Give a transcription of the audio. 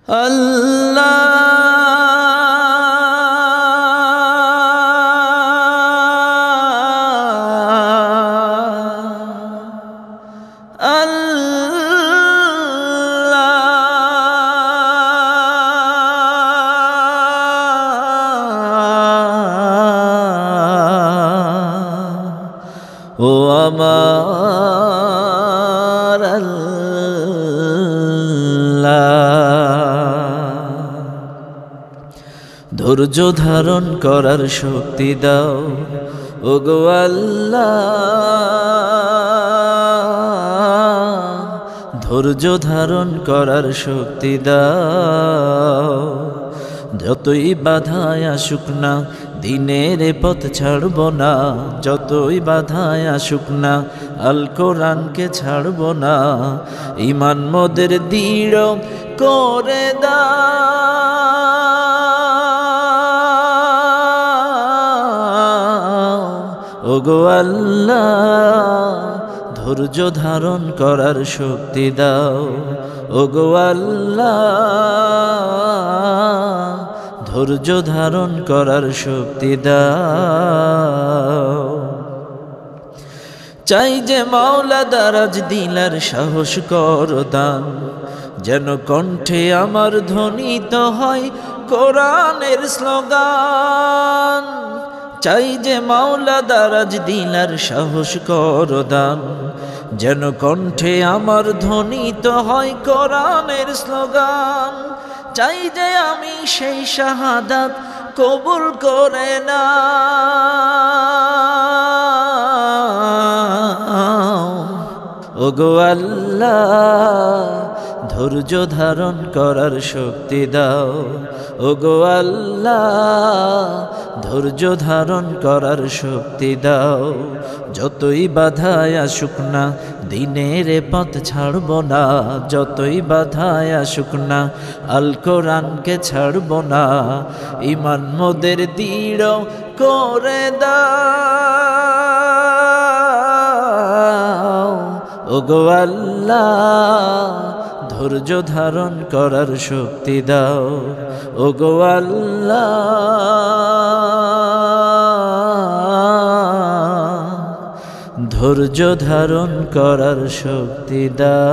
ও আমার আল্লাহ, ধৈর্য ধারণ করার শক্তি দাও ওগো আল্লাহ, ধৈর্য ধারণ করার শক্তি দাও। যতই বাধায় আসুক না দিনের পথ ছাড়ব না, যতই বাধায় আসুক না আল কোরআনকে ছাড়ব না। ঈমান মোদের দৃঢ় করে দাও ওগো আল্লাহ, ধৈর্য ধারণ করার শক্তি দাও ওগো আল্লাহ, ধৈর্য ধারণ করার শক্তি দাও। চাই যে মাওলা দারাজ দিলার সাহস কর দান, যেন কণ্ঠে আমার ধ্বনিত হয় কোরআনের স্লোগান। চাই যে মাওলা দারাজ দিলার সাহস কর দান, যেন কণ্ঠে আমার ধ্বনিত হয় কোরআনের স্লোগান। চাই যে আমি সেই শাহাদাত কবুল করে নাও ওগো আল্লাহ, ধৈর্য ধারণ করার শক্তি দাও ওগো আল্লাহ, ধৈর্য ধারণ করার শক্তি দাও। যতই বাধায় আসুক না দিনের পথ ছাড়ব না, যতই বাধায় আসুক না আল কোরআনকে ছাড়ব না। ঈমান মোদের দৃঢ় করে দাও ওগো আল্লাহ, ধৈর্য ধারণ করার শক্তি দাও ওগো আল্লাহ, ধৈর্য ধারণ করার শক্তি দাও।